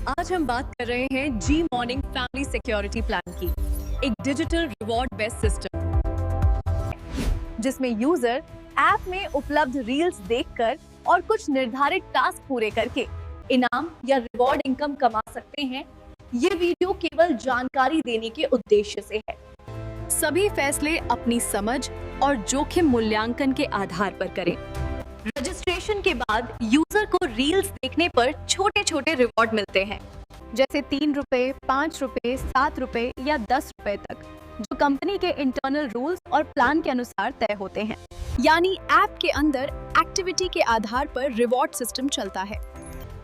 आज हम बात कर रहे हैं जी मॉर्निंग फैमिली सिक्योरिटी प्लान की, एक डिजिटल रिवॉर्ड बेस्ड सिस्टम जिसमें यूजर ऐप में उपलब्ध रील्स देखकर और कुछ निर्धारित टास्क पूरे करके इनाम या रिवॉर्ड इनकम कमा सकते हैं। ये वीडियो केवल जानकारी देने के उद्देश्य से है। सभी फैसले अपनी समझ और जोखिम मूल्यांकन के आधार पर करें। रजिस्ट्रेशन के बाद यूजर को रील्स देखने पर छोटे छोटे रिवॉर्ड मिलते हैं, जैसे 3 रुपए, 5 रुपए, 7 रुपए या 10 रुपए तक, जो कंपनी के इंटरनल रूल्स और प्लान के अनुसार तय होते हैं। यानी ऐप के अंदर एक्टिविटी के आधार पर रिवॉर्ड सिस्टम चलता है।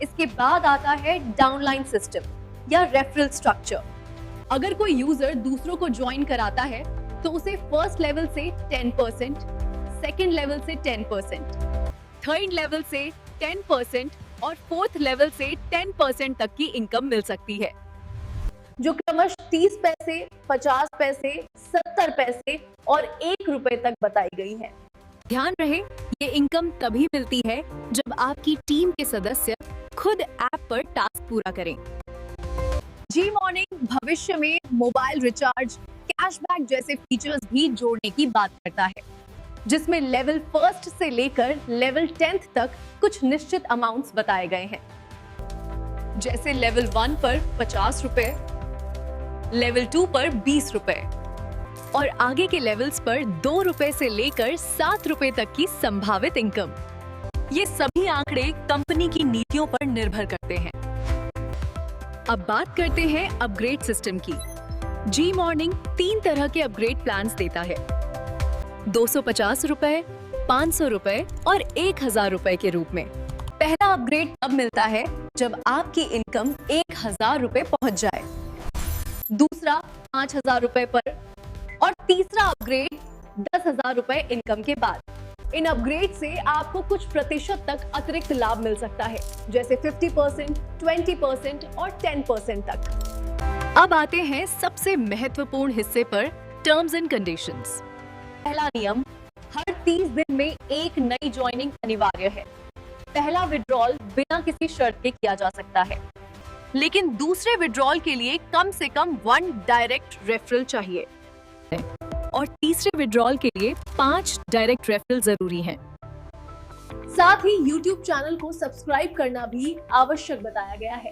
इसके बाद आता है डाउनलाइन सिस्टम या रेफरल स्ट्रक्चर। अगर कोई यूजर दूसरों को ज्वाइन कराता है तो उसे फर्स्ट लेवल से 10%, सेकेंड लेवल से 10%, थर्ड लेवल से 10% और फोर्थ लेवल से 10% तक की इनकम मिल सकती है, जो क्रमशः 30 पैसे, 50 पैसे, 70 पैसे और 1 रुपए तक बताई गई है। ध्यान रहे, ये इनकम तभी मिलती है जब आपकी टीम के सदस्य खुद ऐप पर टास्क पूरा करें। जी मॉर्निंग भविष्य में मोबाइल रिचार्ज, कैशबैक जैसे फीचर्स भी जोड़ने की बात करता है, जिसमें लेवल 1 से लेकर लेवल 10 तक कुछ निश्चित अमाउंट्स बताए गए हैं। जैसे लेवल 1 पर 50 रुपए, लेवल 2 पर 20 रुपए और आगे के लेवल्स पर 2 रुपए से लेकर 7 रुपए तक की संभावित इनकम। ये सभी आंकड़े कंपनी की नीतियों पर निर्भर करते हैं। अब बात करते हैं अपग्रेड सिस्टम की। जी मॉर्निंग 3 तरह के अपग्रेड प्लान्स देता है, 250 रुपए, 500 रुपए और 1000 रुपए के रूप में। पहला अपग्रेड तब मिलता है जब आपकी इनकम 1000 रुपए पहुंच जाए, दूसरा 5000 रुपए पर और तीसरा अपग्रेड 10,000 रुपए इनकम के बाद। इन अपग्रेड से आपको कुछ प्रतिशत तक अतिरिक्त लाभ मिल सकता है, जैसे 50%, 20% और 10% तक। अब आते हैं सबसे महत्वपूर्ण हिस्से पर, टर्म्स एंड कंडीशंस। पहला नियम, हर 30 दिन में एक नई ज्वाइनिंग अनिवार्य है। पहला विड्रॉल बिना किसी शर्त के किया जा सकता है, लेकिन दूसरे विड्रॉल के लिए कम से कम 1 डायरेक्ट रेफरल चाहिए और तीसरे विड्रॉल के लिए 5 डायरेक्ट रेफरल जरूरी हैं। साथ ही YouTube चैनल को सब्सक्राइब करना भी आवश्यक बताया गया है।